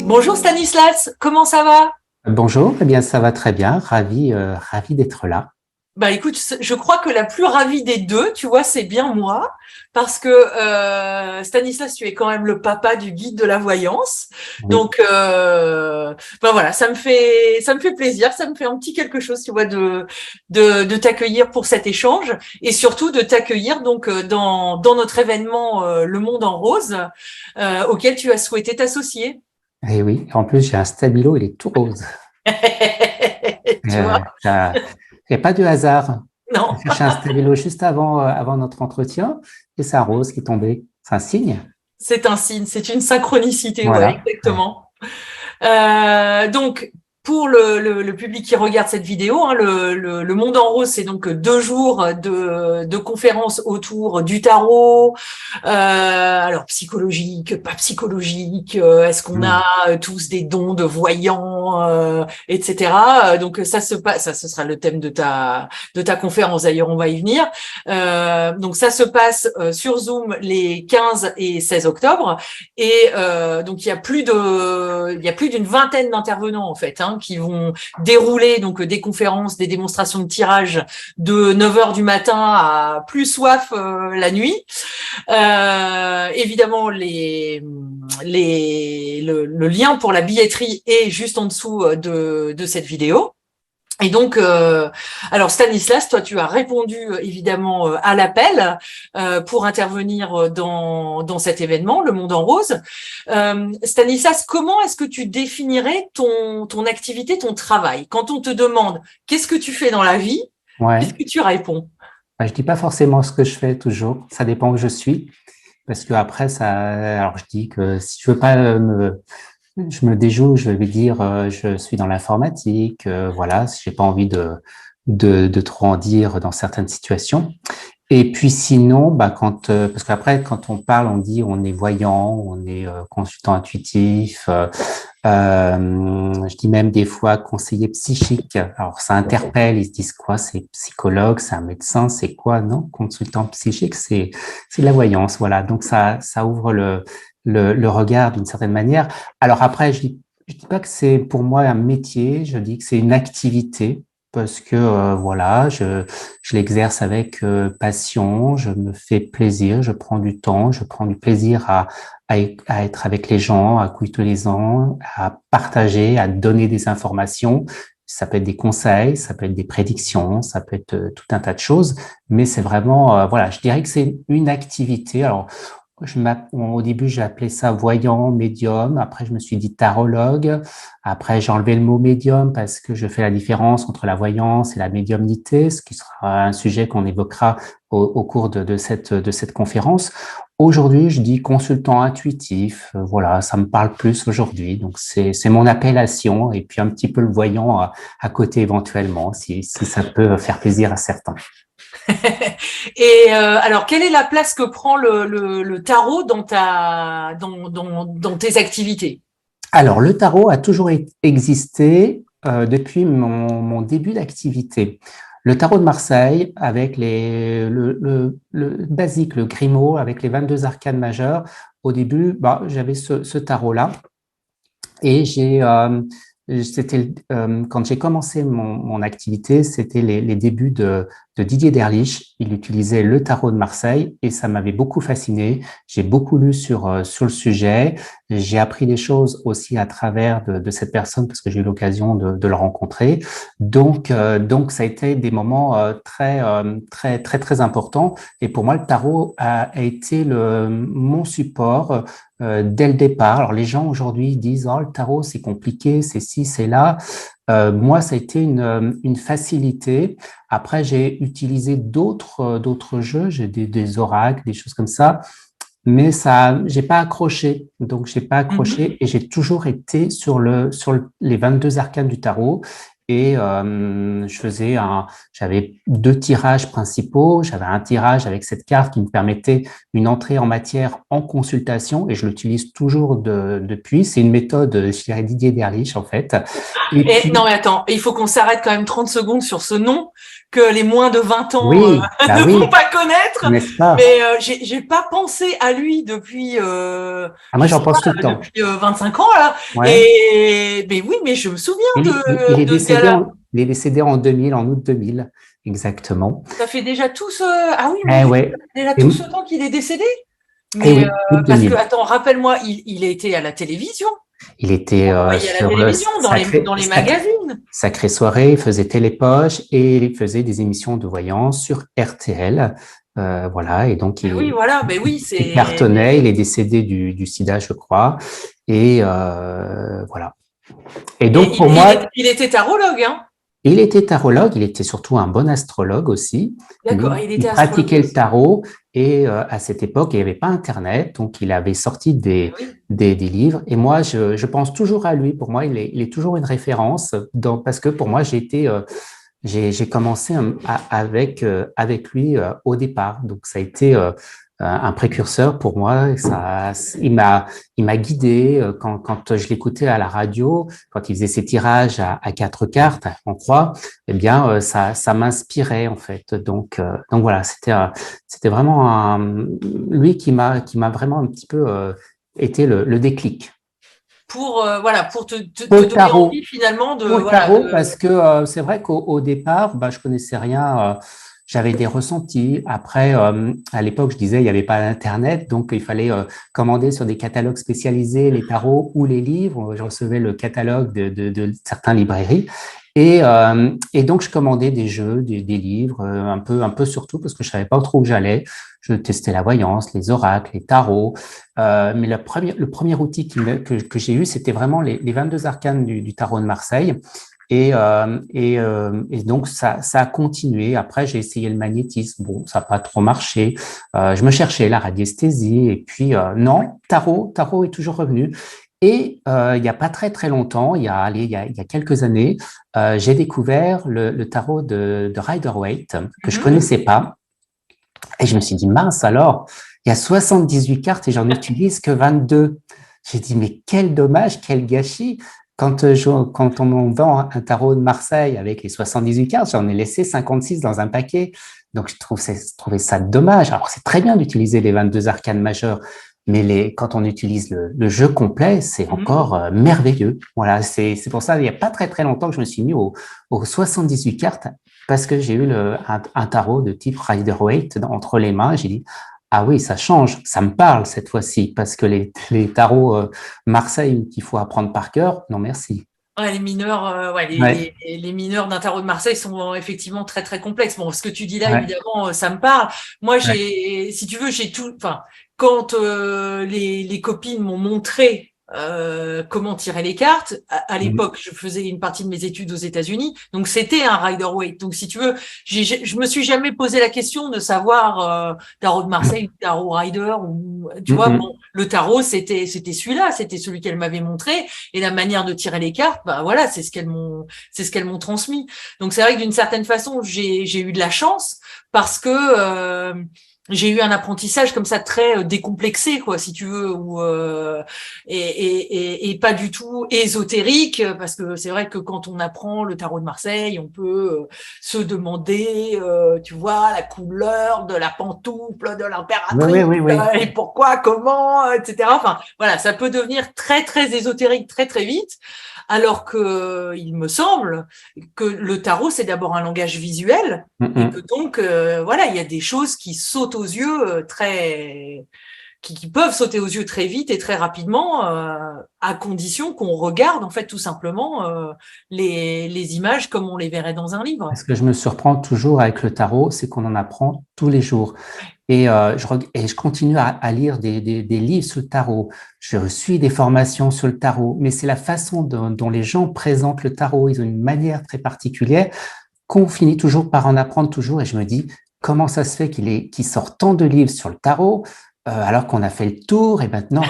Bonjour Stanislas, comment ça va? Bonjour, eh bien ça va très bien, ravi d'être là. Bah écoute, je crois que la plus ravie des deux, tu vois, c'est bien moi, parce que Stanislas, tu es quand même le papa du guide de la voyance. Oui, Donc, bah voilà, ça me fait plaisir, ça me fait un petit quelque chose, tu vois, de t'accueillir pour cet échange et surtout de t'accueillir donc dans notre événement Le Monde en Rose, auquel tu as souhaité t'associer. et oui, en plus j'ai un stabilo, il est tout rose. Tu vois? Il n'y a pas de hasard. J'ai Non. cherché un stabilo juste avant notre entretien et c'est un rose qui est tombé. C'est un signe. C'est un signe, c'est une synchronicité, ouais, Voilà. exactement. Donc, pour le public qui regarde cette vidéo, hein, le Monde en Rose, c'est donc 2 jours de conférences autour du tarot, alors psychologique, pas psychologique, est-ce qu'on a Mm. tous des dons de voyants, etc. Donc ça se passe, ça ce sera le thème de ta conférence. D'ailleurs, on va y venir. Donc ça se passe sur Zoom les 15 et 16 octobre. Et donc il y a plus d'une vingtaine d'intervenants en fait qui vont dérouler donc des conférences, des démonstrations de tirage de 9 heures du matin à plus soif la nuit. Évidemment le lien pour la billetterie est juste en dessous de cette vidéo. Et donc, alors Stanislas, toi, tu as répondu évidemment à l'appel pour intervenir dans cet événement, Le Monde en Rose. Stanislas, comment est-ce que tu définirais ton activité, ton travail? Quand on te demande qu'est-ce que tu fais dans la vie, qu'est-ce Ouais. que tu réponds? Bah, je dis pas forcément ce que je fais toujours, ça dépend où je suis. Parce que après, alors je dis que si je veux pas je me déjoue, je vais dire, je suis dans l'informatique, voilà, si j'ai pas envie de trop en dire dans certaines situations. Et puis sinon, bah parce qu'après, quand on parle, on dit on est voyant, on est consultant intuitif, je dis même des fois conseiller psychique. Alors ça interpelle, ils se disent quoi? C'est psychologue, c'est un médecin, c'est quoi? Non, consultant psychique, c'est de la voyance, voilà. Donc ça ouvre le regard d'une certaine manière. Alors après, je dis pas que c'est pour moi un métier, je dis que c'est une activité parce que voilà, je l'exerce avec passion, je me fais plaisir, je prends du temps, je prends du plaisir à être avec les gens, à écouter les gens, à partager, à donner des informations. Ça peut être des conseils, ça peut être des prédictions, ça peut être tout un tas de choses, mais c'est vraiment, voilà, je dirais que c'est une activité. Alors, au début, j'ai appelé ça voyant, médium. Après, je me suis dit tarologue. Après, j'ai enlevé le mot médium parce que je fais la différence entre la voyance et la médiumnité, ce qui sera un sujet qu'on évoquera au cours de cette conférence. Aujourd'hui, je dis consultant intuitif. Voilà, ça me parle plus aujourd'hui. Donc, c'est mon appellation et puis un petit peu le voyant à côté éventuellement, si ça peut faire plaisir à certains. Et alors, quelle est la place que prend le tarot dans tes activités? Alors, le tarot a toujours existé depuis mon début d'activité. Le tarot de Marseille, avec le basique, le Grimaud, avec les 22 arcanes majeures, au début, bah, j'avais ce tarot-là. Et quand j'ai commencé mon activité, c'était les débuts de Didier Derlich. Il utilisait le tarot de Marseille et ça m'avait beaucoup fasciné. J'ai beaucoup lu sur le sujet. J'ai appris des choses aussi à travers de cette personne parce que j'ai eu l'occasion de le rencontrer. Donc, ça a été des moments très importants. Et pour moi, le tarot a été mon support dès le départ. Alors les gens aujourd'hui disent oh le tarot c'est compliqué, c'est ci, c'est là. Moi ça a été une facilité. Après j'ai utilisé d'autres jeux, j'ai des oracles, des choses comme ça, mais ça j'ai pas accroché. Donc j'ai pas Mhm. accroché et j'ai toujours été sur les 22 arcanes du tarot. Et j'avais 2 tirages principaux. J'avais un tirage avec cette carte qui me permettait une entrée en matière en consultation, et je l'utilise toujours depuis. C'est une méthode, je dirais, Didier Derlich, en fait. Et Et puis, non, mais attends, il faut qu'on s'arrête quand même 30 secondes sur ce nom que les moins de 20 ans oui, bah ne vont oui, pas connaître. n'est-ce pas? Mais j'ai pas pensé à lui depuis, Ah, moi, je j'en sais pense tout le pas, temps. depuis 25 ans là. Ouais. Et mais oui, mais je me souviens Il est de ce décédé gars-là. il est décédé en 2000, en août 2000, exactement. Ça fait déjà tout ce, ah oui, mon Eh Dieu, ça ouais. fait déjà Et, tout ce temps qu'il est décédé. et Mais oui, août parce que 2000. attends, rappelle-moi, il a été à la télévision. Il était On le voyait à la sur télévision, dans les Sacré, magazines. Sacré Soirée, il faisait Télépoche et il faisait des émissions de voyance sur RTL. Voilà, et donc Ben oui, voilà, ben oui, il c'est. cartonnait, il est décédé du sida, je crois. Et voilà. Et donc, Et pour moi, il était tarologue, hein. il était tarologue, il était surtout un bon astrologue aussi. D'accord, il était Il astrologue pratiquait le aussi. tarot, et à cette époque, il n'y avait pas Internet, donc il avait sorti Ben oui. des livres. Et moi, je pense toujours à lui. Pour moi, il est toujours une référence parce que pour moi, j'ai commencé avec lui au départ. Donc, ça a été un précurseur pour moi. Et il m'a guidé quand je l'écoutais à la radio, quand il faisait ses tirages à 4 cartes en croix. Eh bien, ça m'inspirait en fait. Donc voilà, c'était vraiment lui qui m'a vraiment un petit peu été le déclic. Pour voilà, pour Pour te le donner tarot, envie finalement de pour le voilà tarot, de. parce que c'est vrai qu'au départ, bah, je connaissais rien. J'avais des ressentis. Après, à l'époque, je disais, il n'y avait pas d'Internet, donc il fallait commander sur des catalogues spécialisés les tarots ou les livres. Je recevais le catalogue de certaines librairies. Et donc, je commandais des jeux, des livres, un peu surtout, parce que je savais pas trop où j'allais. Je testais la voyance, les oracles, les tarots. Mais le premier outil que j'ai eu, c'était vraiment les 22 arcanes du tarot de Marseille. Et donc, ça a continué. Après, j'ai essayé le magnétisme. Bon, ça n'a pas trop marché. Je me cherchais la radiesthésie. Et puis, non, tarot est toujours revenu. Et il n'y a pas très, très longtemps, allez, il y a quelques années, j'ai découvert le tarot de Rider-Waite, que je Mhm. connaissais pas. Et je me suis dit, mince alors, il y a 78 cartes et j'en utilise que 22. J'ai dit, mais quel dommage, quel gâchis. Quand on me vend un tarot de Marseille avec les 78 cartes, j'en ai laissé 56 dans un paquet. Donc, je trouvais ça dommage. Alors, c'est très bien d'utiliser les 22 arcanes majeures, mais quand on utilise le jeu complet, c'est Mhm. encore merveilleux. Voilà, c'est pour ça, il n'y a pas très très longtemps que je me suis mis aux 78 cartes, parce que j'ai eu un tarot de type Rider-Waite entre les mains. J'ai dit, ah oui, ça change, ça me parle cette fois-ci, parce que les tarots Marseille qu'il faut apprendre par cœur, non merci. Ouais, les mineurs, ouais, Ouais, les mineurs d'un tarot de Marseille sont effectivement très très complexes. Bon, ce que tu dis là, ouais, évidemment, ça me parle. Moi, ouais. si tu veux, enfin, quand les copines m'ont montré comment tirer les cartes, à Mhm. l'époque, je faisais une partie de mes études aux États-Unis, donc c'était un Rider-Waite. Donc, si tu veux, je me suis jamais posé la question de savoir tarot de Marseille ou tarot Rider ou, tu vois, bon, Mhm. le tarot, c'était celui-là, c'était celui qu'elle m'avait montré. Et la manière de tirer les cartes, bah voilà, c'est ce qu'elles m'ont transmis. Donc c'est vrai que d'une certaine façon, j'ai eu de la chance parce que j'ai eu un apprentissage comme ça très décomplexé, quoi, si tu veux, et pas du tout ésotérique, parce que c'est vrai que quand on apprend le tarot de Marseille, on peut se demander, tu vois, la couleur de la pantoufle de Oui, oui, l'impératrice, oui, oui. et pourquoi, comment, etc. Enfin, voilà, ça peut devenir très, très ésotérique très, très vite, alors que il me semble que le tarot, c'est d'abord un langage visuel et que Mhm. donc, voilà, il y a des choses qui sautent aux yeux qui peuvent sauter aux yeux très vite et très rapidement, à condition qu'on regarde, en fait, tout simplement, les images comme on les verrait dans un livre. Ce que je me surprends toujours avec le tarot, c'est qu'on en apprend tous les jours. Et je continue à lire des livres sur le tarot. Je suis des formations sur le tarot, mais c'est la façon dont les gens présentent le tarot. Ils ont une manière très particulière qu'on finit toujours par en apprendre toujours. Et je me dis, comment ça se fait qu'il sort tant de livres sur le tarot, alors qu'on a fait le tour et maintenant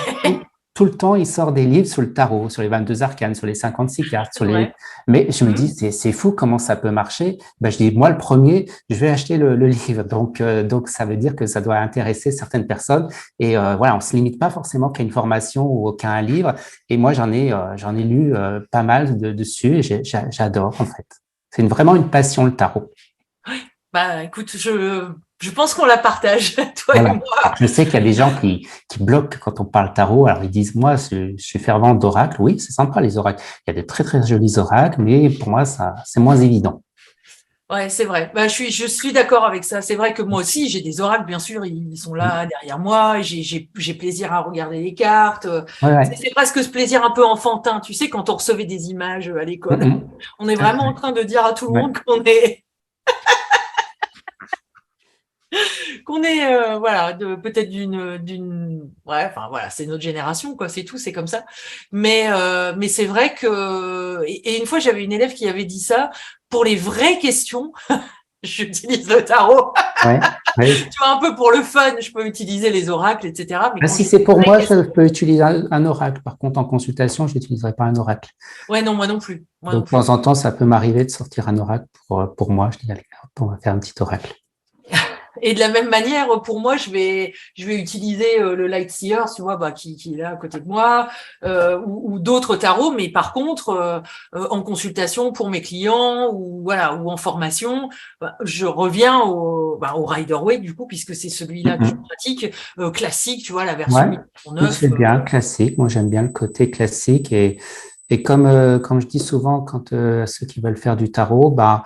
tout le temps, il sort des livres sur le tarot, sur les 22 arcanes, sur les 56 cartes, C'est vrai. mais je me dis, c'est fou comment ça peut marcher. Ben, je dis, moi, le premier, je vais acheter le livre. Donc, ça veut dire que ça doit intéresser certaines personnes. Et voilà, on se limite pas forcément qu'à une formation ou qu'à un livre. Et moi, j'en ai lu pas mal dessus et j'adore, en fait. C'est vraiment une passion, le tarot. Bah, écoute, je pense qu'on la partage, toi et Voilà. moi. Alors, je sais qu'il y a des gens qui bloquent quand on parle tarot. Alors, ils disent, moi, je suis fervent d'oracles. Oui, c'est sympa, les oracles. Il y a de très, très jolis oracles, mais pour moi, ça, c'est moins évident. Ouais, c'est vrai. Bah, je suis d'accord avec ça. C'est vrai que moi aussi, j'ai des oracles, bien sûr, ils sont là derrière moi. Et j'ai plaisir à regarder les cartes. Ouais, ouais. C'est presque ce plaisir un peu enfantin. Tu sais, quand on recevait des images à l'école, on est Tout à vraiment en fait. train de dire à tout le Ouais. monde qu'on est voilà peut-être d'une ouais enfin voilà c'est notre génération quoi c'est tout c'est comme ça mais c'est vrai que et une fois j'avais une élève qui avait dit ça pour les vraies questions j'utilise le tarot Ouais. Ouais. tu vois un peu pour le fun je peux utiliser les oracles etc mais Ah, quand si j'ai c'est des pour vraies moi, je questions peux utiliser un oracle. Par contre, en consultation, je n'utiliserai pas un oracle. ouais non moi non plus moi non Donc, de plus temps en temps, ça peut m'arriver de sortir un oracle pour moi. Je dis, allez, hop, on va faire un petit oracle. Et de la même manière, pour moi, je vais utiliser le Light Seer, tu vois, bah, qui est là à côté de moi, ou d'autres tarots, mais par contre, en consultation pour mes clients ou voilà, ou en formation, bah, je reviens au Rider-Waite du coup, puisque c'est celui-là que je pratique, classique, tu vois, la version Ouais, c'est 1.9. bien, classique. Moi, j'aime bien le côté classique. Et comme je dis souvent, quand ceux qui veulent faire du tarot, bah,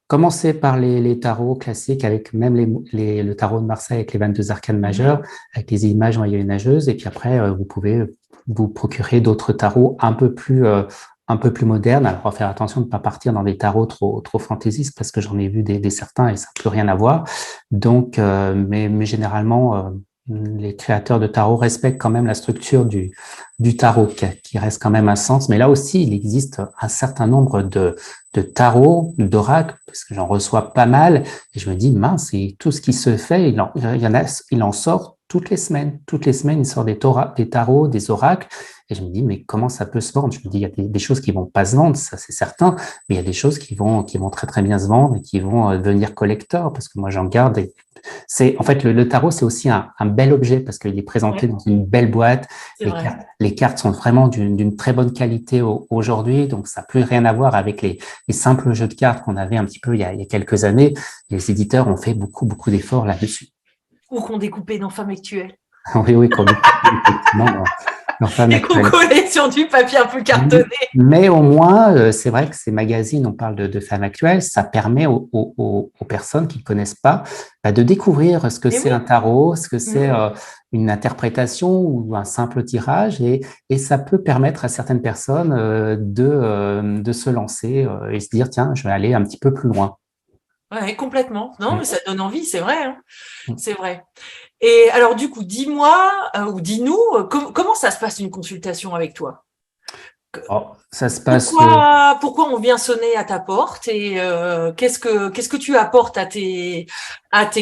commencez par les tarots classiques, avec même le tarot de Marseille avec les 22 arcanes majeures, avec les images moyenâgeuses. Et puis après, vous pouvez vous procurer d'autres tarots un peu plus modernes. Alors, faut faire attention de ne pas partir dans des tarots trop fantaisistes, parce que j'en ai vu des certains et ça n'a plus rien à voir. Donc, mais généralement, les créateurs de tarot respectent quand même la structure du tarot, qui reste quand même un sens. Mais là aussi, il existe un certain nombre de tarot, d'oracles, parce que j'en reçois pas mal, et je me dis, mince, et tout ce qui se fait, il en sort toutes les semaines. Toutes les semaines, il sort des tarots, des oracles, et je me dis, mais comment ça peut se vendre? Je me dis, il y a des choses qui vont pas se vendre, ça c'est certain, mais il y a des choses qui vont très très bien se vendre et qui vont devenir collector, parce que moi j'en garde. En fait, le tarot, c'est aussi un bel objet, parce qu'il est présenté Ouais, dans une belle boîte. c'est vrai. Les cartes sont vraiment d'une très bonne qualité aujourd'hui, donc ça n'a plus rien à voir avec les simples jeux de cartes qu'on avait un petit peu il y a quelques années. Les éditeurs ont fait beaucoup d'efforts là-dessus. Ou qu'on découpait dans Femme Actuelle. Oui, oui, qu'on effectivement dans Femme Et qu'on Actuelle. collait sur du papier un peu cartonné. Mais au moins, c'est vrai que ces magazines, on parle de Femmes Actuelles, ça permet aux personnes qui ne connaissent pas bah, de découvrir ce que Et c'est oui. un tarot, ce que c'est une interprétation ou un simple tirage, et ça peut permettre à certaines personnes de se lancer et se dire, tiens, je vais aller un petit peu plus loin. Ouais, complètement. Non, mais ça donne envie, c'est vrai, hein. Mm. C'est vrai. Et alors, du coup, dis-moi ou dis-nous, comment ça se passe une consultation avec toi? Oh, ça se passe. Pourquoi on vient sonner à ta porte et qu'est-ce que tu apportes à tes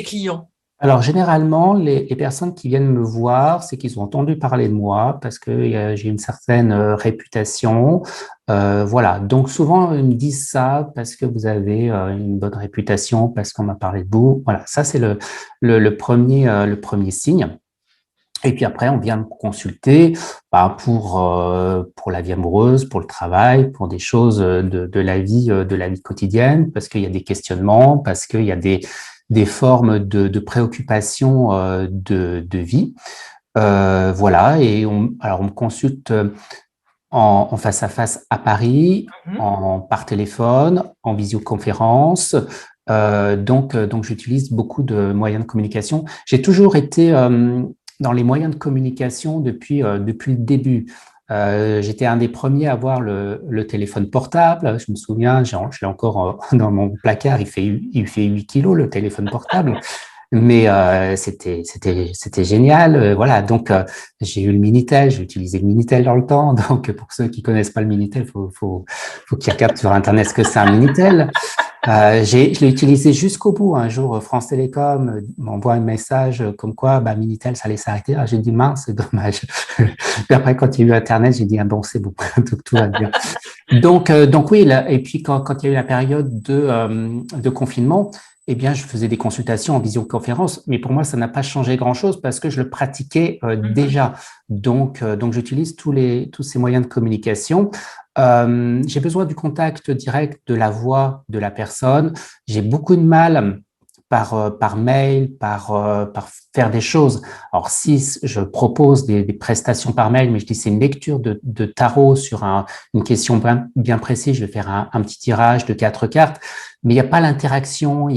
clients? Alors, généralement, les personnes qui viennent me voir, c'est qu'ils ont entendu parler de moi parce que j'ai une certaine réputation. Voilà. Donc, souvent, ils me disent ça parce que vous avez une bonne réputation, parce qu'on m'a parlé de vous. Voilà. Ça, c'est le premier signe. Et puis après, on vient me consulter bah, pour la vie amoureuse, pour le travail, pour des choses de la vie quotidienne, parce qu'il y a des questionnements, parce qu'il y a des formes de préoccupation de vie. Voilà, et alors on me consulte en face à face à Paris, Mhm. par téléphone, en visioconférence. Donc j'utilise beaucoup de moyens de communication. J'ai toujours été dans les moyens de communication depuis le début. J'étais un des premiers à avoir le téléphone portable. Je me souviens, je l'ai encore dans mon placard. Il fait 8 kilos, le téléphone portable. Mais c'était génial. Voilà, donc j'ai eu le Minitel, j'ai utilisé le Minitel dans le temps. Donc pour ceux qui connaissent pas le Minitel, faut qu'ils regardent sur Internet ce que c'est un Minitel. Je l'ai utilisé jusqu'au bout. Un jour, France Télécom m'envoie un message comme quoi Minitel, ça allait s'arrêter. J'ai dit, mince, c'est dommage. Puis après, quand il y a eu Internet, j'ai dit, ah bon, c'est bon, donc tout va bien. Donc oui, là, et puis quand il y a eu la période de confinement, eh bien, je faisais des consultations en visioconférence, mais pour moi, ça n'a pas changé grand-chose parce que je le pratiquais déjà. Donc j'utilise tous ces moyens de communication. J'ai besoin du contact direct de la voix de la personne. J'ai beaucoup de mal par mail, par faire des choses. Alors, si je propose des prestations par mail, mais je dis c'est une lecture de tarot sur une question bien précise, je vais faire un petit tirage de 4 cartes, mais il n'y a pas l'interaction,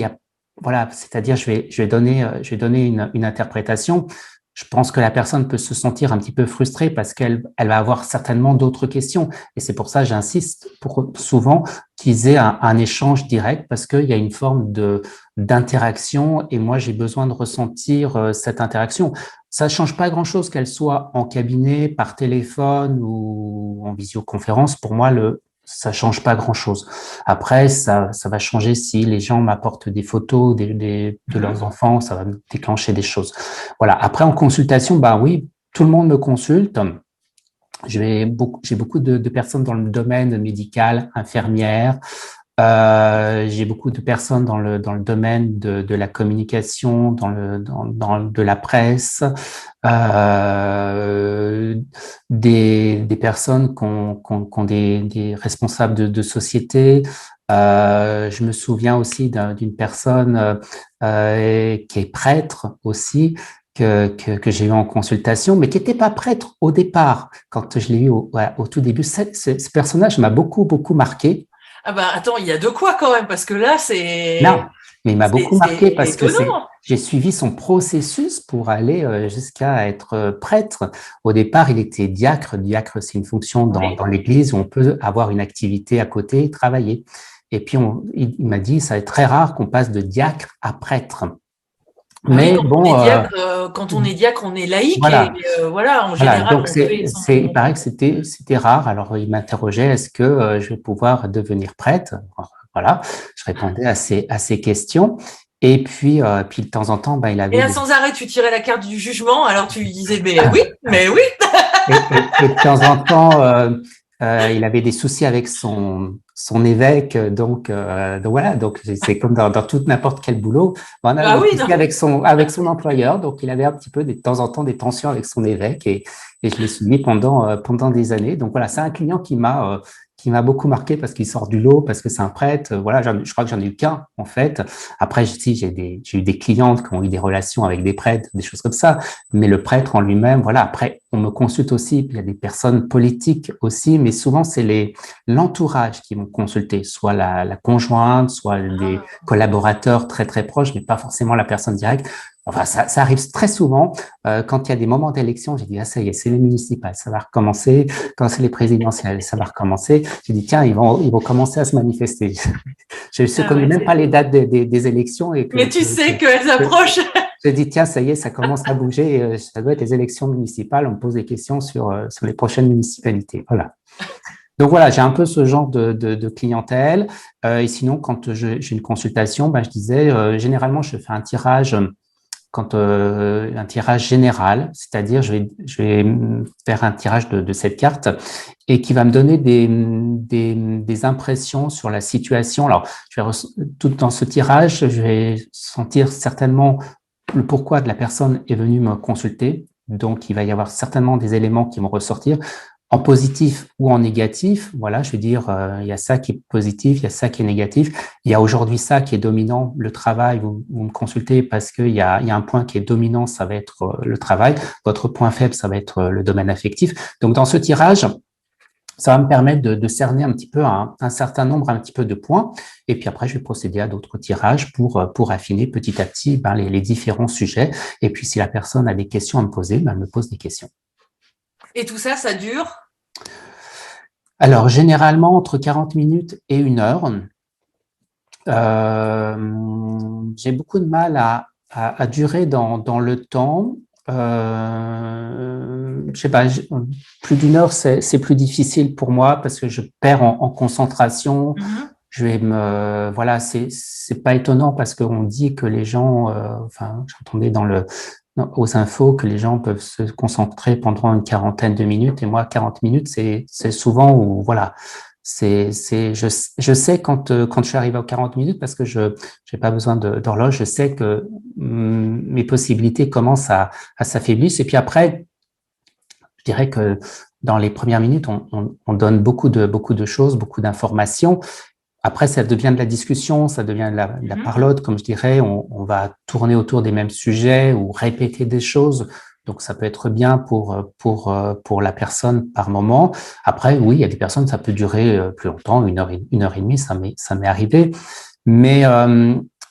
voilà, c'est-à-dire je vais donner une interprétation. Je pense que la personne peut se sentir un petit peu frustrée parce qu'elle va avoir certainement d'autres questions. Et c'est pour ça que j'insiste souvent qu'ils aient un échange direct parce qu'il y a une forme d'interaction et moi, j'ai besoin de ressentir cette interaction. Ça ne change pas grand-chose qu'elle soit en cabinet, par téléphone ou en visioconférence. Pour moi, ça change pas grand-chose. Après, ça va changer si les gens m'apportent des photos de leurs enfants, ça va me déclencher des choses. Voilà. Après, en consultation, oui, tout le monde me consulte. J'ai beaucoup de personnes dans le domaine médical, infirmières. J'ai beaucoup de personnes dans le domaine de la communication, de la presse, des personnes qui ont des responsables de société. Je me souviens aussi d'une personne qui est prêtre aussi, que j'ai eu en consultation, mais qui n'était pas prêtre au départ, quand je l'ai eu au tout début. Ce personnage m'a beaucoup marqué. Ah attends, il y a de quoi quand même, parce que là, Non, mais il m'a beaucoup marqué parce que étonnant. j'ai suivi son processus pour aller jusqu'à être prêtre. Au départ, il était diacre. Diacre, c'est une fonction dans l'église où on peut avoir une activité à côté et travailler. Et puis, il m'a dit, ça est très rare qu'on passe de diacre à prêtre. Mais quand on est diacre, on est laïque. Voilà. Et voilà, en général, donc il paraît que c'était rare. Alors, il m'interrogeait, est-ce que je vais pouvoir devenir prêtre? Voilà, je répondais à ces questions. Et puis de temps en temps, il avait… Et là, sans arrêt, tu tirais la carte du jugement, alors tu lui disais, mais oui. Et de temps en temps, il avait des soucis avec son évêque, donc voilà, donc c'est comme dans tout n'importe quel boulot, on avait des soucis avec son employeur, donc il avait un petit peu de temps en temps des tensions avec son évêque et je l'ai suivi pendant des années. Donc voilà, c'est un client qui m'a beaucoup marqué parce qu'il sort du lot, parce que c'est un prêtre. Voilà, je crois que j'en ai eu qu'un en fait. Après, j'ai eu des clientes qui ont eu des relations avec des prêtres, des choses comme ça. Mais le prêtre en lui-même, voilà. Après, on me consulte aussi. Il y a des personnes politiques aussi, mais souvent c'est l'entourage qui m'ont consulté, soit la conjointe, soit des collaborateurs très très proches, mais pas forcément la personne directe. Enfin, ça arrive très souvent. Quand il y a des moments d'élection, j'ai dit, ah, ça y est, c'est les municipales, ça va recommencer. Quand c'est les présidentielles, ça va recommencer. J'ai dit, tiens, ils vont commencer à se manifester. Je ne connais même pas les dates des élections. Mais tu sais qu'elles approchent. J'ai dit, tiens, ça y est, ça commence à bouger. Ça doit être les élections municipales. On me pose des questions sur les prochaines municipalités. Voilà. Donc voilà, j'ai un peu ce genre de clientèle. Et sinon, quand j'ai une consultation, je disais, généralement, je fais un tirage un tirage général, c'est-à-dire je vais faire un tirage de cette carte et qui va me donner des impressions sur la situation. Alors, tout dans ce tirage, je vais sentir certainement le pourquoi de la personne est venue me consulter. Donc, il va y avoir certainement des éléments qui vont ressortir en positif ou en négatif. Voilà, je veux dire, il y a ça qui est positif, il y a ça qui est négatif. Il y a aujourd'hui ça qui est dominant, le travail. Vous me consultez parce qu'il y a un point qui est dominant, ça va être le travail. Votre point faible, ça va être le domaine affectif. Donc, dans ce tirage, ça va me permettre de cerner un petit peu un certain nombre, un petit peu de points. Et puis après, je vais procéder à d'autres tirages pour affiner petit à petit les différents sujets. Et puis, si la personne a des questions à me poser, elle me pose des questions. Et tout ça, ça dure? Alors, généralement, entre 40 minutes et 1 heure. J'ai beaucoup de mal à durer dans le temps. Je sais pas, plus d'1 heure, c'est plus difficile pour moi parce que je perds en concentration. voilà, c'est pas étonnant parce qu'on dit que les gens, enfin, j'entendais aux infos que les gens peuvent se concentrer pendant une quarantaine de minutes et moi, 40 minutes, c'est souvent où, voilà, je sais quand je suis arrivé aux 40 minutes parce que j'ai pas besoin d'horloge, je sais que mes possibilités commencent à s'affaiblir et puis après, je dirais que dans les premières minutes, on donne beaucoup de choses, beaucoup d'informations. Après, ça devient de la discussion, ça devient de la parlotte, comme je dirais. On va tourner autour des mêmes sujets ou répéter des choses. Donc, ça peut être bien pour la personne par moment. Après, oui, il y a des personnes, ça peut durer plus longtemps, une heure et demie, ça m'est arrivé. Mais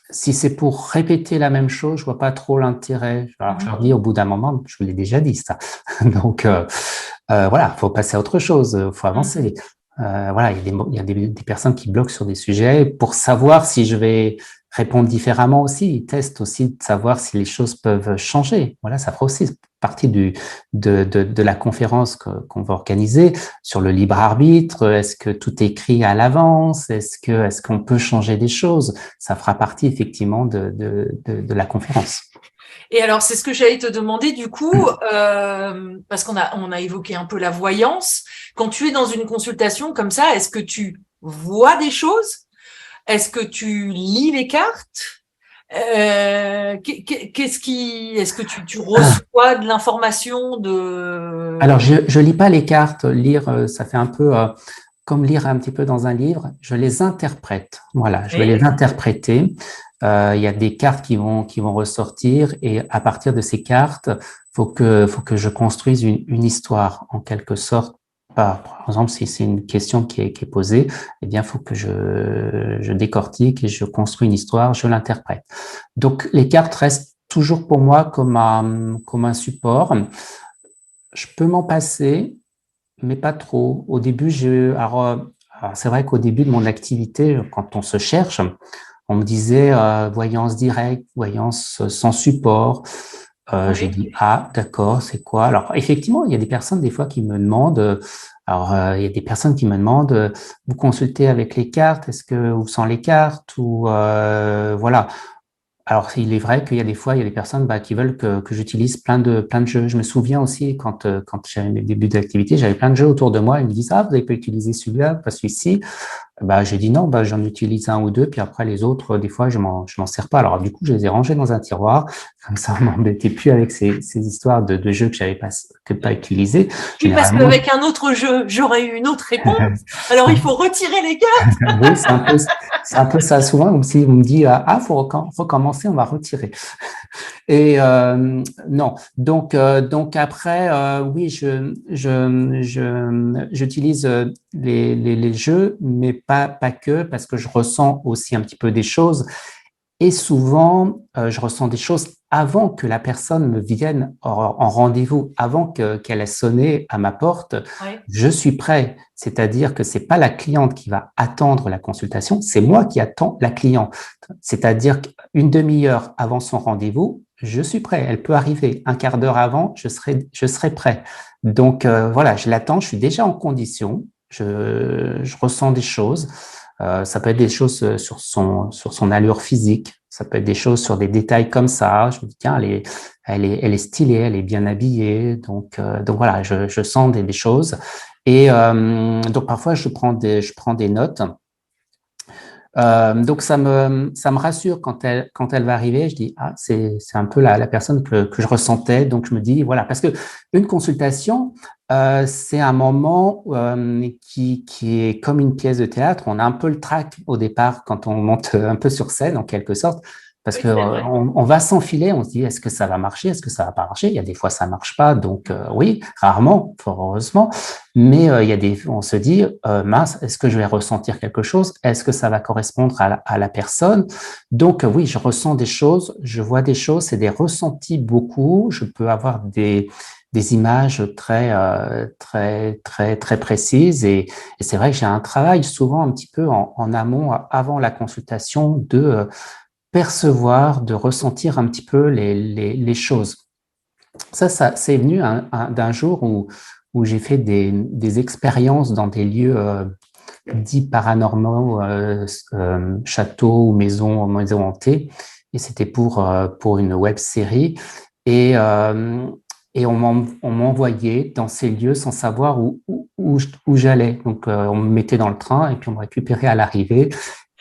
si c'est pour répéter la même chose, je vois pas trop l'intérêt. Alors, je leur dis au bout d'un moment, je vous l'ai déjà dit ça. Donc, voilà, faut passer à autre chose, faut avancer. Voilà, il y a des personnes qui bloquent sur des sujets pour savoir si je vais répondre différemment aussi. Ils testent aussi de savoir si les choses peuvent changer. Voilà, ça fera aussi partie de la conférence qu'on va organiser sur le libre arbitre. Est-ce que tout est écrit à l'avance? Est-ce qu'on peut changer des choses? Ça fera partie effectivement de la conférence. Et alors, c'est ce que j'allais te demander du coup, parce on a évoqué un peu la voyance. Quand tu es dans une consultation comme ça, est-ce que tu vois des choses? Est-ce que tu lis les cartes? Est-ce que tu reçois de l'information de... Alors, je lis pas les cartes. Lire, ça fait un peu comme lire un petit peu dans un livre. Je les interprète. Voilà, je vais Oui. les interpréter. Il y a des cartes qui vont ressortir et à partir de ces cartes, faut que je construise une histoire en quelque sorte. Par exemple, si c'est une question qui est posée, eh bien, faut que je décortique et je construis une histoire, je l'interprète. Donc, les cartes restent toujours pour moi comme un support. Je peux m'en passer, mais pas trop. Au début, alors, c'est vrai qu'au début de mon activité, quand on se cherche, on me disait voyance directe, voyance sans support. J'ai Oui. dit ah d'accord, c'est quoi? Alors effectivement, il y a des personnes des fois qui me demandent. Il y a des personnes qui me demandent vous consultez avec les cartes, est-ce que ou sans les cartes ou voilà. Alors, il est vrai qu'il y a des fois, il y a des personnes qui veulent que j'utilise plein de jeux. Je me souviens aussi quand j'avais mes débuts d'activité, j'avais plein de jeux autour de moi. Ils me disent, ah, vous avez pas utilisé celui-là, pas celui-ci. J'ai dit non, j'en utilise un ou deux, puis après les autres, des fois, je m'en sers pas. Alors, du coup, je les ai rangés dans un tiroir. Comme ça, on m'embêtait plus avec ces histoires de jeux que j'avais pas utilisés. Oui, parce Généralement, qu'avec un autre jeu, j'aurais eu une autre réponse. Alors, il faut retirer les cartes. oui, c'est un peu ça. Souvent, si on me dit, ah, faut recommencer, on va retirer. Et non, donc après, oui, j'utilise les jeux, mais pas que, parce que je ressens aussi un petit peu des choses. Et souvent, je ressens des choses avant que la personne me vienne en rendez-vous, avant qu'elle ait sonné à ma porte. Oui. Je suis prêt. C'est-à-dire que c'est pas la cliente qui va attendre la consultation, c'est moi qui attends la cliente. C'est-à-dire qu'une demi-heure avant son rendez-vous, je suis prêt. Elle peut arriver. Un quart d'heure avant, je serai prêt. Donc voilà, je l'attends. Je suis déjà en condition. Je ressens des choses. Ça peut être des choses sur son allure physique. Ça peut être des choses sur des détails comme ça. Je me dis, tiens, elle est stylée, elle est bien habillée. Donc voilà, je sens des choses. Et donc parfois, je prends des notes. Donc ça me rassure quand elle va arriver. Je dis ah c'est un peu la personne que je ressentais. Donc je me dis voilà parce que une consultation c'est un moment qui est comme une pièce de théâtre. On a un peu le trac au départ quand on monte un peu sur scène en quelque sorte. Parce Oui, que c'est vrai. on va s'enfiler, on se dit est-ce que ça va marcher, est-ce que ça va pas marcher. Il y a des fois ça marche pas, donc oui, rarement, fort heureusement. Mais on se dit mince, est-ce que je vais ressentir quelque chose? Est-ce que ça va correspondre à la personne? Donc oui, je ressens des choses, je vois des choses, c'est des ressentis beaucoup. Je peux avoir des images très précises et c'est vrai que j'ai un travail souvent un petit peu en amont, avant la consultation, de percevoir, de ressentir un petit peu les choses. Ça c'est venu d'un jour où j'ai fait des expériences dans des lieux 10 paranormaux, châteaux ou maisons hantées. Et c'était pour une web série. Et, et on m'envoyait dans ces lieux sans savoir où j'allais. Donc, on me mettait dans le train et puis on me récupérait à l'arrivée.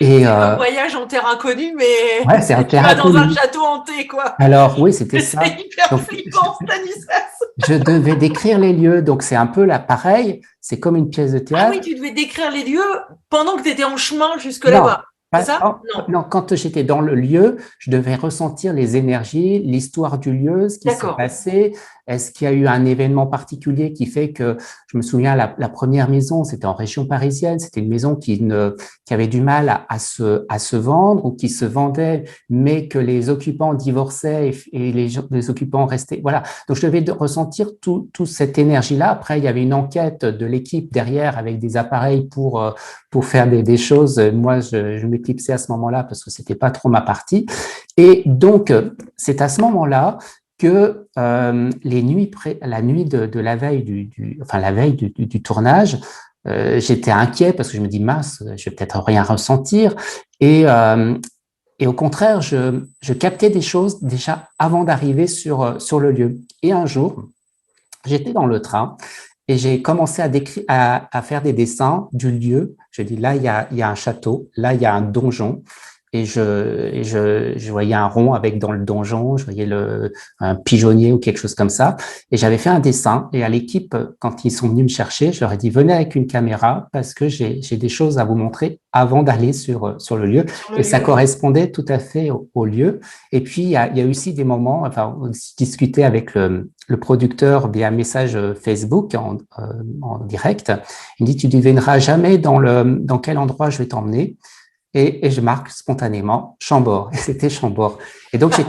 Et C'est comme voyage en terre inconnue, mais ouais, c'est un tu vas terrain dans un connu. château hanté, quoi. Alors, oui, c'était C'est ça. hyper Donc, flippant, Stanislas. je devais décrire les lieux. Donc, c'est un peu là, pareil. C'est comme une pièce de Ah oui, théâtre. tu devais décrire les lieux pendant que tu étais en chemin jusque Non, là-bas. C'est ça? Non. non, quand j'étais dans le lieu, je devais ressentir les énergies, l'histoire du lieu, ce qui s'est D'accord. passé. Est-ce qu'il y a eu un événement particulier qui fait que, je me souviens, la première maison, c'était en région parisienne, c'était une maison qui avait du mal à se vendre ou qui se vendait, mais que les occupants divorçaient et les occupants restaient. Voilà. Donc, je devais ressentir toute cette énergie-là. Après, il y avait une enquête de l'équipe derrière avec des appareils pour faire des choses. Moi, je m'éclipsais à ce moment-là parce que c'était pas trop ma partie. Et donc, c'est à ce moment-là que la nuit de la veille enfin la veille du tournage, j'étais inquiet parce que je me dis mince, je vais peut-être rien ressentir. Et, euh, et au contraire, je captais des choses déjà avant d'arriver sur le lieu. Et un jour, j'étais dans le train et j'ai commencé à faire des dessins du lieu. Je dis là, il y a un château, là, il y a un donjon. Je voyais un rond avec dans le donjon, je voyais un pigeonnier ou quelque chose comme ça. Et j'avais fait un dessin. Et à l'équipe, quand ils sont venus me chercher, je leur ai dit, venez avec une caméra parce que j'ai des choses à vous montrer avant d'aller sur le lieu. Sur le Et ça lieu. correspondait tout à fait au lieu. Et puis, il y a aussi des moments, enfin, on discutait avec le producteur via un message Facebook en direct. Il me dit, tu ne devineras jamais dans quel endroit je vais t'emmener. Et je marque spontanément Chambord. Et c'était Chambord. Et donc, c'est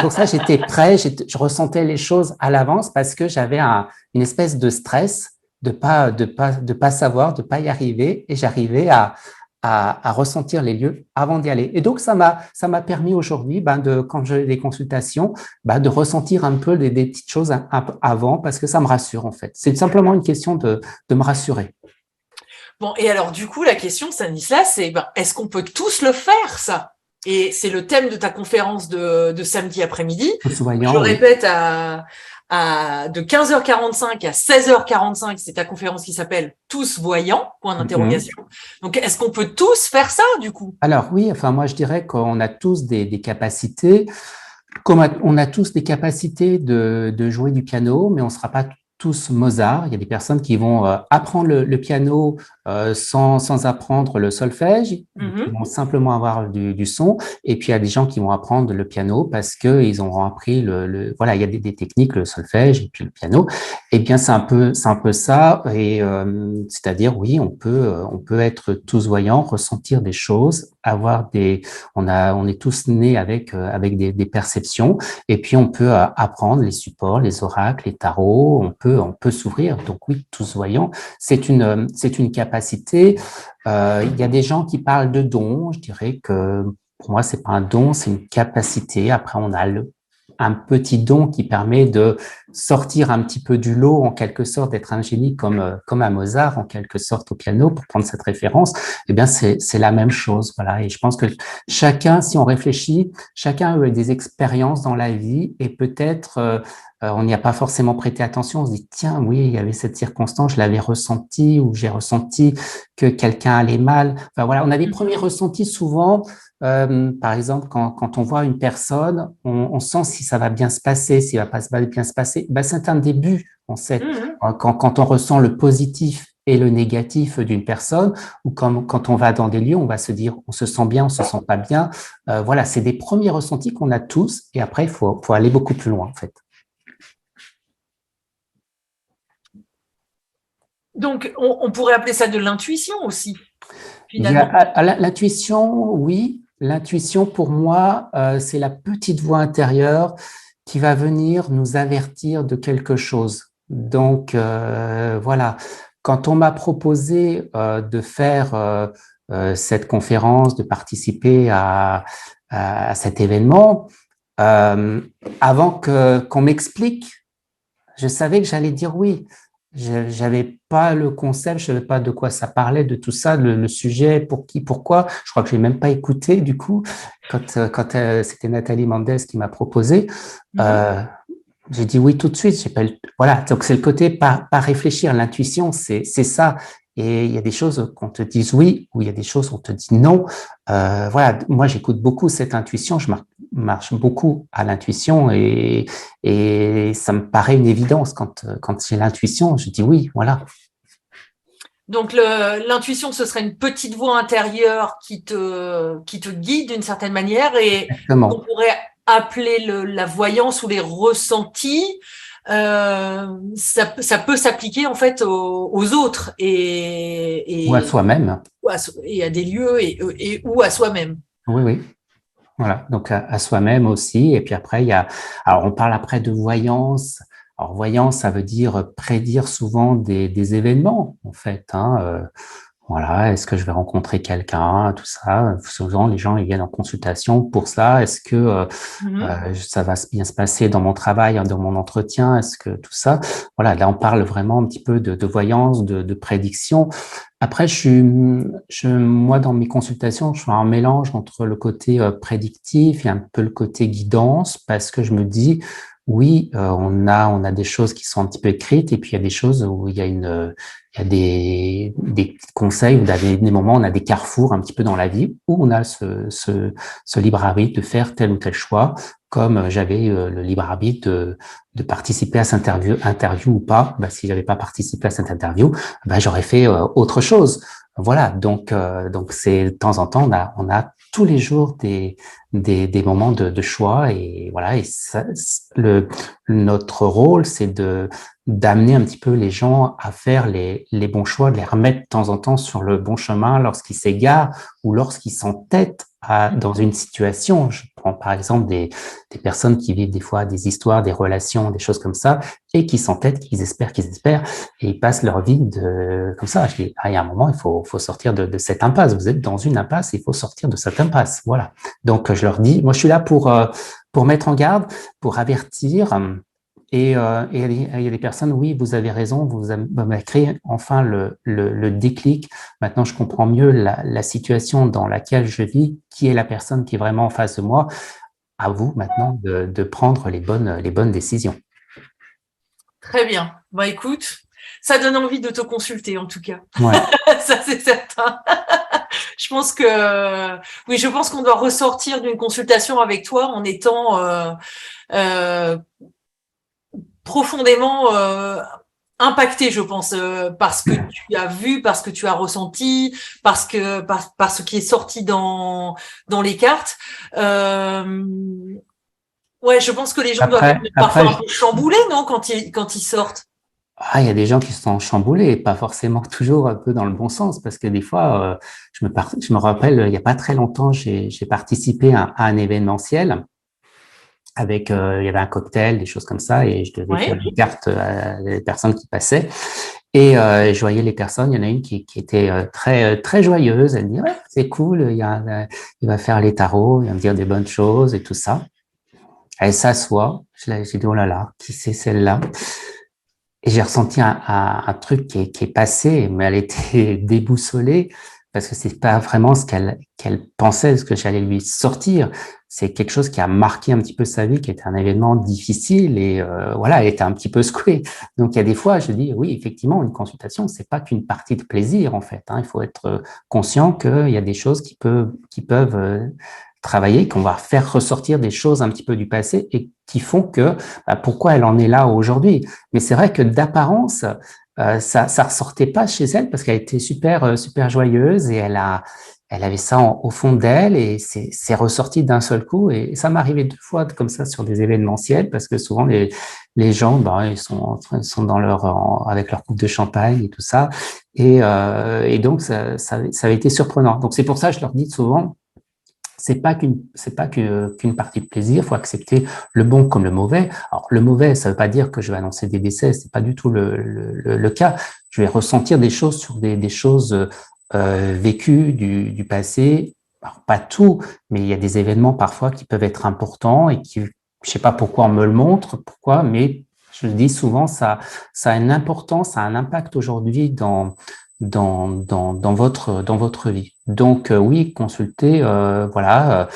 pour ça que j'étais prêt, je ressentais les choses à l'avance parce que j'avais une espèce de stress de pas savoir, de pas y arriver. Et j'arrivais à ressentir les lieux avant d'y aller. Et donc, ça m'a permis aujourd'hui, quand j'ai des consultations, de ressentir un peu des petites choses un peu avant parce que ça me rassure, en fait. C'est simplement une question de me rassurer. Bon, et alors, du coup, la question, Stanislas, c'est est-ce qu'on peut tous le faire, ça? Et c'est le thème de ta conférence de samedi après-midi. Je Souriant, oui. répète, de 15h45 à 16h45, c'est ta conférence qui s'appelle Tous voyants, point d'interrogation. Donc, est-ce qu'on peut tous faire ça, du coup? Alors oui, enfin moi je dirais qu'on a tous des capacités, comme on a tous des capacités de jouer du piano, mais on ne sera pas tous Mozart. Il y a des personnes qui vont apprendre le piano sans apprendre le solfège, qui vont simplement avoir du son. Et puis il y a des gens qui vont apprendre le piano parce qu'ils ont appris voilà, il y a des techniques, le solfège et puis le piano. Eh bien c'est un peu ça. Et c'est-à-dire oui, on peut être tous voyants, ressentir des choses, on est tous nés avec des perceptions. Et puis, on peut apprendre les supports, les oracles, les tarots, on peut s'ouvrir. Donc oui, tous voyants, c'est une capacité. Il y a des gens qui parlent de dons. Je dirais que pour moi, c'est pas un don, c'est une capacité. Après, on a un petit don qui permet de sortir un petit peu du lot, en quelque sorte, d'être un génie comme un Mozart, en quelque sorte, au piano, pour prendre cette référence. Eh bien, c'est la même chose, voilà. Et je pense que chacun, si on réfléchit, chacun a eu des expériences dans la vie et peut-être on n'y a pas forcément prêté attention. On se dit, tiens, oui, il y avait cette circonstance, je l'avais ressenti ou j'ai ressenti que quelqu'un allait mal. Enfin, voilà, on a des premiers ressentis souvent. Par exemple, quand on voit une personne, on sent si ça va bien se passer, s'il va pas bien se passer. Ben, c'est un début, on sait. Quand on ressent le positif et le négatif d'une personne, ou quand on va dans des lieux, on va se dire, on se sent bien, on se sent pas bien. Voilà, c'est des premiers ressentis qu'on a tous, et après, il faut aller beaucoup plus loin, en fait. Donc, on pourrait appeler ça de l'intuition aussi, finalement. L'intuition, oui. L'intuition, pour moi, c'est la petite voix intérieure qui va venir nous avertir de quelque chose. Donc, voilà. Quand on m'a proposé de faire cette conférence, de participer à cet événement, avant qu'on m'explique, je savais que j'allais dire oui. j'avais pas le concept, je savais pas de quoi ça parlait, de tout ça, le sujet, pour qui, pourquoi. Je crois que j'ai même pas écouté du coup quand c'était Nathalie Mendès qui m'a proposé. Euh, j'ai dit oui tout de suite. J'ai pas voilà. Donc c'est le côté pas réfléchir. L'intuition, c'est ça. Et il y a des choses qu'on te dise oui, ou il y a des choses qu'on te dit non. Voilà. Moi, j'écoute beaucoup cette intuition. Je marche beaucoup à l'intuition et ça me paraît une évidence quand j'ai l'intuition. Je dis oui. Voilà. Donc l'intuition, ce serait une petite voix intérieure qui te guide d'une certaine manière et on Exactement. pourrait appeler la voyance ou les ressentis. Ça peut s'appliquer en fait aux autres Ou à et, soi-même. et à des lieux et ou à soi-même. Oui, oui. Voilà, donc à soi-même aussi. Et puis après, alors on parle après de voyance. Alors voyance, ça veut dire prédire souvent des événements, en fait. Hein. Voilà, est-ce que je vais rencontrer quelqu'un, tout ça. Souvent, les gens ils viennent en consultation pour ça. Est-ce que ça va bien se passer dans mon travail, dans mon entretien? Est-ce que tout ça? Voilà, là, on parle vraiment un petit peu de voyance, de prédiction. Après, moi, dans mes consultations, je fais un mélange entre le côté prédictif et un peu le côté guidance, parce que je me dis, oui, on a des choses qui sont un petit peu écrites, et puis il y a des choses où il y a des petits conseils, ou des moments, où on a des carrefours un petit peu dans la vie, où on a ce libre arbitre de faire tel ou tel choix, comme j'avais le libre arbitre de participer à cette interview ou pas. Bah, si j'avais pas participé à cette interview, bah, j'aurais fait autre chose. Voilà, donc c'est de temps en temps on a tous les jours des moments de choix et voilà et ça, notre rôle c'est d'amener un petit peu les gens à faire les bons choix, de les remettre de temps en temps sur le bon chemin lorsqu'ils s'égarent ou lorsqu'ils s'entêtent dans une situation. Je prends par exemple des personnes qui vivent des fois des histoires, des relations, des choses comme ça, et qui s'entêtent, qu'ils espèrent, et ils passent leur vie comme ça. Je dis, il y a un moment, il faut sortir de cette impasse. Vous êtes dans une impasse, il faut sortir de cette impasse. Voilà. Donc, je leur dis, moi, je suis là pour mettre en garde, pour avertir. Et il y a des personnes, oui, vous avez raison, vous m'avez créé enfin le déclic. Maintenant, je comprends mieux la situation dans laquelle je vis, qui est la personne qui est vraiment en face de moi. À vous maintenant de prendre les bonnes décisions. Très bien. Bah écoute, ça donne envie de te consulter en tout cas. Ouais. Ça c'est certain. Je pense que oui, je pense qu'on doit ressortir d'une consultation avec toi en étant euh, profondément impacté, je pense, par ce que tu as vu, par ce que tu as ressenti, par ce qui est sorti dans les cartes. Ouais, je pense que les gens doivent être parfois un peu chamboulés, non, quand ils sortent. Il y a des gens qui sont chamboulés, et pas forcément toujours un peu dans le bon sens, parce que des fois, je me rappelle, il y a pas très longtemps, j'ai participé à un événementiel avec, il y avait un cocktail, des choses comme ça, et je devais faire des cartes à les personnes qui passaient. Et je voyais les personnes, il y en a une qui était très joyeuse. Elle me dit, ouais, c'est cool, il va faire les tarots, il va me dire des bonnes choses et tout ça. Elle s'assoit, j'ai dit, oh là là, qui c'est celle-là? Et j'ai ressenti un truc qui est passé, mais elle était déboussolée parce que c'est pas vraiment ce qu'elle pensait, ce que j'allais lui sortir. C'est quelque chose qui a marqué un petit peu sa vie, qui était un événement difficile et voilà, elle était un petit peu secouée. Donc il y a des fois, je dis oui, effectivement, une consultation, c'est pas qu'une partie de plaisir en fait. Hein. Il faut être conscient qu'il y a des choses qui peuvent travailler, qu'on va faire ressortir des choses un petit peu du passé et qui font que pourquoi elle en est là aujourd'hui. Mais c'est vrai que d'apparence, ça ressortait pas chez elle parce qu'elle était super joyeuse et elle avait ça au fond d'elle et c'est ressorti d'un seul coup. Et ça m'est arrivé 2 fois comme ça sur des événementiels parce que souvent les gens, ils sont avec leur coupe de champagne et tout ça. Et donc ça avait été surprenant. Donc c'est pour ça que je leur dis souvent, c'est pas qu'une partie de plaisir. Il faut accepter le bon comme le mauvais. Alors le mauvais, ça veut pas dire que je vais annoncer des décès. C'est pas du tout le cas. Je vais ressentir des choses sur des choses vécues du passé. Alors, pas tout, mais il y a des événements parfois qui peuvent être importants et qui, je sais pas pourquoi on me le montre, pourquoi, mais Je le dis souvent, ça a une importance, ça a un impact aujourd'hui dans votre vie. Donc, oui, consulter, voilà.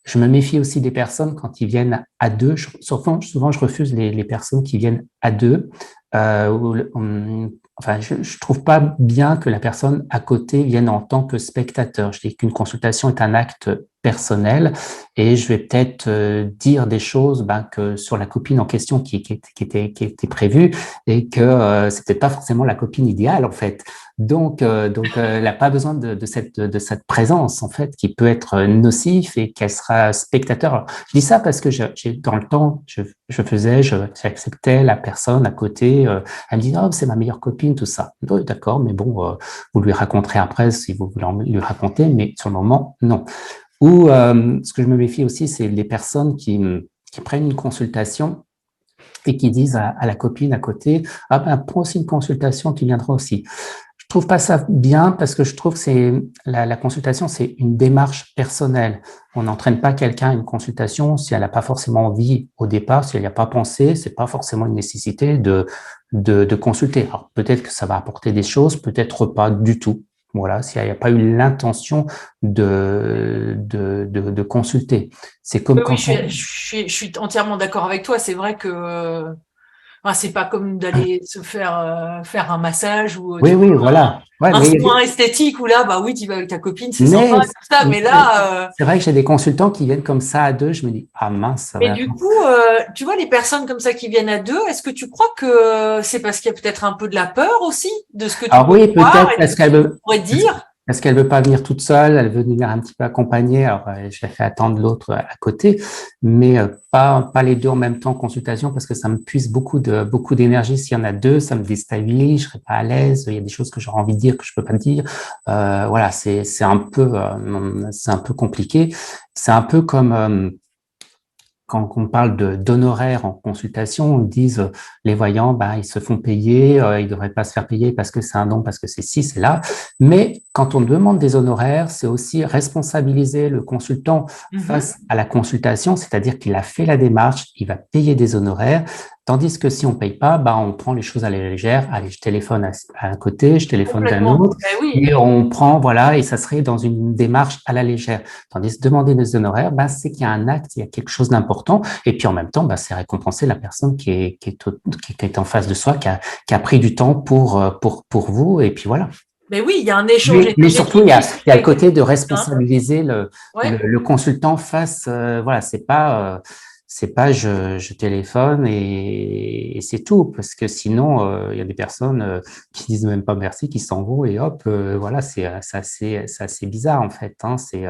Je me méfie aussi des personnes quand ils viennent à deux. Souvent, je refuse les personnes qui viennent à deux. Enfin, je trouve pas bien que la personne à côté vienne en tant que spectateur. Je dis qu'une consultation est un acte personnel et je vais peut-être dire des choses que sur la copine en question qui était prévue et que c'est peut-être pas forcément la copine idéale en fait. Donc, elle n'a pas besoin de cette présence en fait qui peut être nocif et qu'elle sera spectateur. Alors, je dis ça parce que dans le temps, j'acceptais la personne à côté. Elle me dit, oh, c'est ma meilleure copine, tout ça. Oui, d'accord, mais bon, vous lui raconterez après si vous voulez lui raconter, mais sur le moment, non. Ou ce que je me méfie aussi, c'est les personnes qui prennent une consultation et qui disent à la copine à côté, ah ben, prends aussi une consultation, tu viendras aussi. Je trouve pas ça bien parce que je trouve que c'est la consultation, c'est une démarche personnelle. On n'entraîne pas quelqu'un à une consultation si elle n'a pas forcément envie au départ, si elle n'y a pas pensé, c'est pas forcément une nécessité de consulter. Alors peut-être que ça va apporter des choses, peut-être pas du tout. Voilà, s'il n'y a pas eu l'intention de consulter. C'est comme Oui, quand on… je suis entièrement d'accord avec toi. C'est vrai que enfin, c'est pas comme d'aller se faire un massage ou Oui, tu vois oui, voilà. Ouais, un soin esthétique où là bah oui tu vas avec ta copine c'est sympa mais et tout ça mais là c'est vrai que j'ai des consultants qui viennent comme ça à deux. Je me dis, ah mince, ça mais va. du coup tu vois les personnes comme ça qui viennent à deux, est-ce que tu crois que c'est parce qu'il y a peut-être un peu de la peur aussi de ce que tu Alors peux oui, voir peut-être et de ce que tu pourrais dire? parce qu'elle veut pas venir toute seule, elle veut venir un petit peu accompagnée. Alors je la fais attendre l'autre à côté, mais pas les deux en même temps consultation parce que ça me puise beaucoup d'énergie. S'il y en a deux, ça me déstabilise, je serai pas à l'aise. Il y a des choses que j'aurais envie de dire que je peux pas dire. Voilà, c'est un peu compliqué. C'est un peu comme quand on parle d'honoraires en consultation, on dit les voyants, ils se font payer, ils devraient pas se faire payer parce que c'est un don, parce que c'est ci, c'est là. Mais quand on demande des honoraires, c'est aussi responsabiliser le consultant face à la consultation, c'est-à-dire qu'il a fait la démarche, il va payer des honoraires. Tandis que si on paye pas, on prend les choses à la légère. Allez, je téléphone à un côté, je téléphone d'un Complètement. autre, Ben oui. et on prend, voilà, et ça serait dans une démarche à la légère. Tandis que demander des honoraires, c'est qu'il y a un acte, il y a quelque chose d'important, et puis en même temps, c'est récompenser la personne qui est en face de soi, qui a pris du temps pour vous, et puis voilà. Mais oui, il y a un échange Mais surtout, énergétique qui se il y a le fait. côté de Hein. responsabiliser Ouais. le consultant face, voilà, c'est pas je téléphone et c'est tout, parce que sinon, il y a des personnes qui disent même pas merci, qui s'en vont et hop, voilà, c'est assez bizarre en fait. Hein, c'est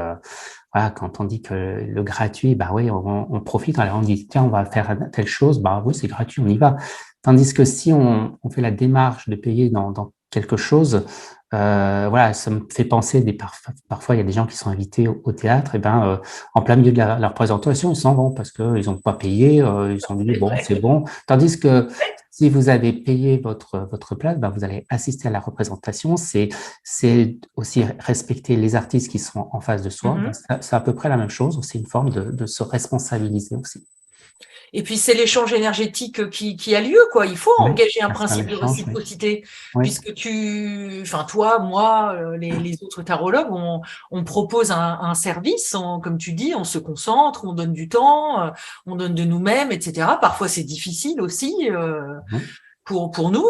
voilà, quand on dit que le gratuit, oui, on profite. Alors on dit tiens, on va faire telle chose, oui, c'est gratuit, on y va. Tandis que si on fait la démarche de payer dans quelque chose, voilà, ça me fait penser parfois il y a des gens qui sont invités au théâtre, et en plein milieu de leur présentation, ils s'en vont parce qu'ils n'ont pas payé, ils ont dit C'est bon, vrai. c'est bon. Tandis que si vous avez payé votre place, vous allez assister à la représentation. C'est aussi respecter les artistes qui sont en face de soi. C'est à peu près la même chose. C'est une forme de se responsabiliser aussi. Et puis c'est l'échange énergétique qui a lieu, quoi. Il faut Oui, engager un c'est un principe de échange, oui. réciprocité, Oui. puisque enfin toi, moi, les autres tarologues, on propose un service, comme tu dis, on se concentre, on donne du temps, on donne de nous-mêmes, etc. Parfois c'est difficile aussi. Pour nous.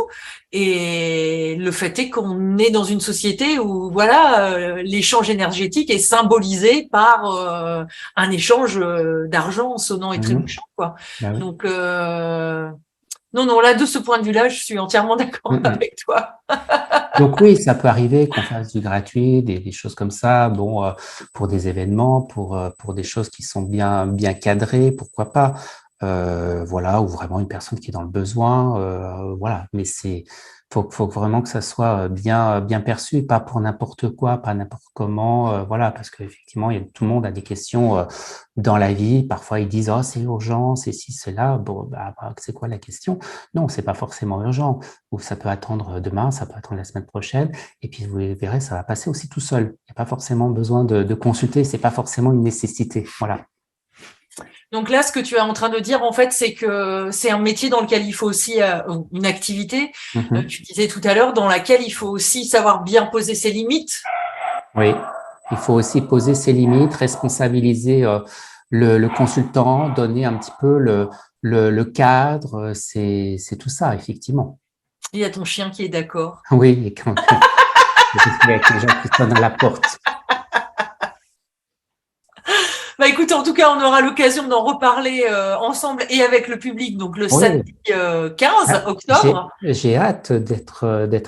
Et le fait est qu'on est dans une société où voilà l'échange énergétique est symbolisé par un échange d'argent sonnant et Mhm. trébuchant quoi. Oui. Donc non là de ce point de vue-là, je suis entièrement d'accord Mhm. avec toi. Donc oui, ça peut arriver qu'on fasse du gratuit, des choses comme ça, bon, pour des événements, pour des choses qui sont bien cadrées, pourquoi pas, voilà, ou vraiment une personne qui est dans le besoin, voilà. Mais faut vraiment que ça soit bien perçu, pas pour n'importe quoi, pas n'importe comment, voilà, parce qu'effectivement, tout le monde a des questions dans la vie. Parfois, ils disent, oh, c'est urgent, c'est ci, c'est là. Bon, c'est quoi la question? Non, c'est pas forcément urgent, ou ça peut attendre demain, ça peut attendre la semaine prochaine, et puis vous verrez, ça va passer aussi tout seul. Il n'y a pas forcément besoin de consulter, c'est pas forcément une nécessité. Voilà. Donc là, ce que tu es en train de dire, en fait, c'est que c'est un métier dans lequel il faut aussi une activité, Mhm. tu disais tout à l'heure, dans laquelle il faut aussi savoir bien poser ses limites. Oui, il faut aussi poser ses limites, responsabiliser le consultant, donner un petit peu le cadre, c'est tout ça, effectivement. Il y a ton chien qui est d'accord. Oui, et quand, avec les gens qui sonnent à la porte. Bah écoute, en tout cas, on aura l'occasion d'en reparler ensemble et avec le public, donc le Oui, samedi 15 ah, octobre. j'ai hâte d'être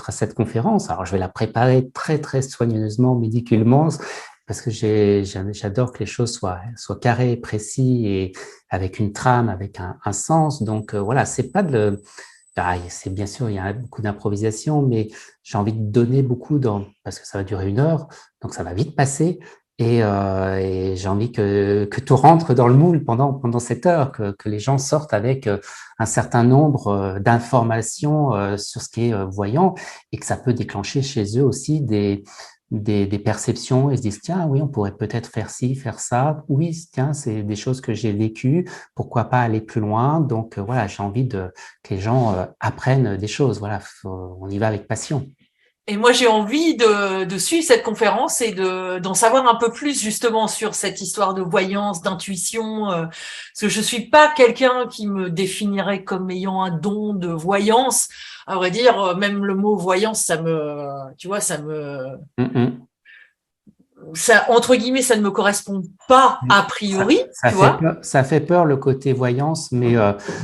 à cette conférence. Alors, je vais la préparer très, très soigneusement, médiculement, parce que j'adore que les choses soient carrées, précis et avec une trame, avec un sens. Donc, voilà, c'est pas c'est bien sûr, il y a beaucoup d'improvisation, mais j'ai envie de donner beaucoup parce que ça va durer 1 heure, donc ça va vite passer. Et j'ai envie que tout rentre dans le moule pendant cette heure, que les gens sortent avec un certain nombre d'informations sur ce qui est voyant et que ça peut déclencher chez eux aussi des perceptions et se disent, tiens, oui, on pourrait peut-être faire ci, faire ça. Oui, tiens, c'est des choses que j'ai vécues. Pourquoi pas aller plus loin? Donc, voilà, j'ai envie que les gens apprennent des choses. Voilà, on y va avec passion. Et moi, j'ai envie de suivre cette conférence et d'en savoir un peu plus justement sur cette histoire de voyance, d'intuition, parce que je suis pas quelqu'un qui me définirait comme ayant un don de voyance. À vrai dire, même le mot voyance, tu vois, Mm, ça, entre guillemets, ça ne me correspond pas mm. a priori, Ça tu fait vois. peur, ça fait peur le côté voyance, mais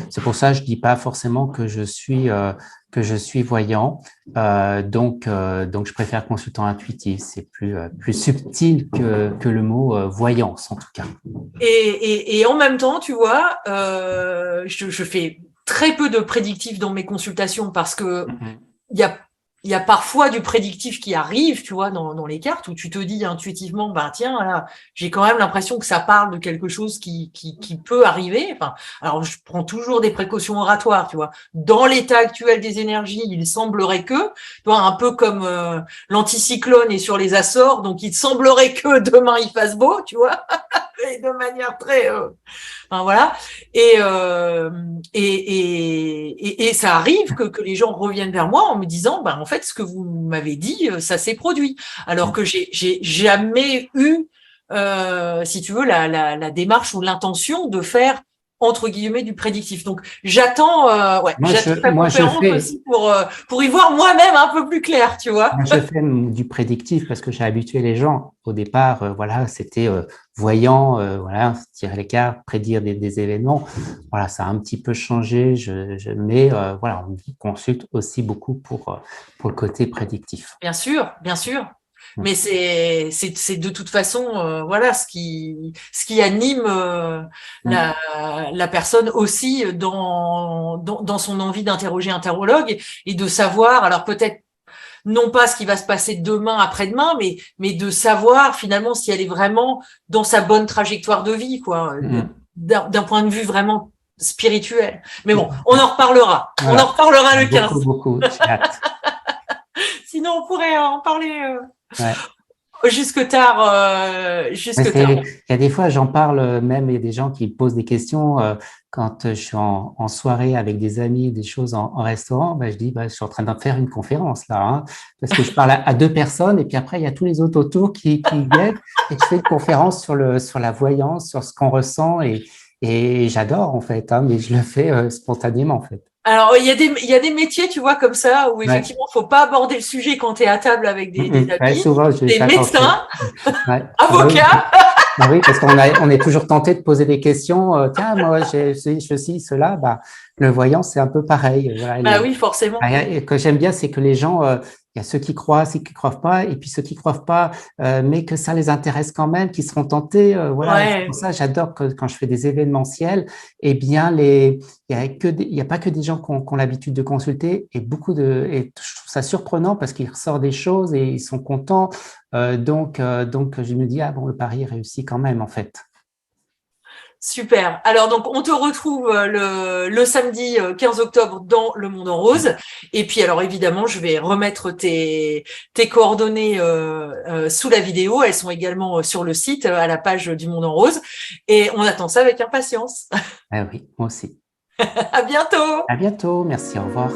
c'est pour ça que je dis pas forcément que je suis voyant. Donc je préfère consultant intuitif. C'est plus subtil que le mot voyance en tout cas. Et en même temps, tu vois, je fais très peu de prédictifs dans mes consultations parce que Mhm. il y a, il y a parfois du prédictif qui arrive, tu vois, dans les cartes où tu te dis intuitivement, bah tiens, là, j'ai quand même l'impression que ça parle de quelque chose qui peut arriver. Enfin, alors je prends toujours des précautions oratoires, tu vois. Dans l'état actuel des énergies, il semblerait que, tu vois, un peu comme l'anticyclone est sur les Açores, donc il semblerait que demain il fasse beau, tu vois, et de manière très enfin, voilà. Et, euh, et ça arrive que les gens reviennent vers moi en me disant, bah, en fait, ce que vous m'avez dit, ça s'est produit. Alors que j'ai jamais eu, si tu veux, la démarche ou l'intention de faire entre guillemets du prédictif. Donc j'attends ta Moi, je conférence fais, aussi pour y voir moi-même un peu plus clair, tu vois. Moi, je fais du prédictif parce que j'ai habitué les gens. Au départ, voilà, c'était voyant, voilà, tirer les cartes, prédire des événements. Voilà, ça a un petit peu changé. Mais voilà, on consulte aussi beaucoup pour le côté prédictif. Bien sûr, bien sûr. Mm. Mais c'est de toute façon voilà ce qui anime Mm. la personne aussi dans son envie d'interroger un tarologue et de savoir alors peut-être non pas ce qui va se passer demain après-demain mais de savoir finalement si elle est vraiment dans sa bonne trajectoire de vie quoi Mm. d'un point de vue vraiment spirituel. Mais bon, Mm. on en reparlera. On en Voilà, reparlera le beaucoup, 15. beaucoup. J'ai hâte. Sinon on pourrait en parler Ouais. jusque tard, Mais jusque tard. il y a des fois, j'en parle même, il y a des gens qui me posent des questions quand je suis en soirée avec des amis, des choses en restaurant. Ben, je dis, ben, je suis en train de faire une conférence là, hein, parce que je parle à 2 personnes et puis après, il y a tous les autres autour qui viennent et je fais une conférence sur la voyance, sur ce qu'on ressent et j'adore en fait, hein, mais je le fais spontanément en fait. Alors, il y a des métiers, tu vois, comme ça, où Ouais. effectivement, faut pas aborder le sujet quand tu es à table avec des Ouais, amis. souvent, je Des fais attention. médecins, Ouais. Bah oui. avocats. Ah oui, parce on est toujours tenté de poser des questions. Tiens, moi, j'ai ceci, cela. Bah, le voyant, c'est un peu pareil. Voilà, Bah oui, forcément. et ce que j'aime bien, c'est que les gens, il y a ceux qui croient, ceux qui croient pas, et puis ceux qui croient pas, mais que ça les intéresse quand même, qui seront tentés. Voilà, c'est pour Ouais. ça, j'adore que quand je fais des événementiels, eh bien, il y a pas que des gens qui ont l'habitude de consulter, et je trouve ça surprenant parce qu'il ressort des choses et ils sont contents. Donc, je me dis, ah bon, le pari est réussi quand même, en fait. Super. Alors donc on te retrouve le samedi 15 octobre dans Le Monde en Rose. Et puis alors évidemment je vais remettre tes coordonnées sous la vidéo. Elles sont également sur le site à la page du Monde en Rose. Et on attend ça avec impatience. Ah oui, moi aussi. À bientôt. À bientôt, merci, au revoir.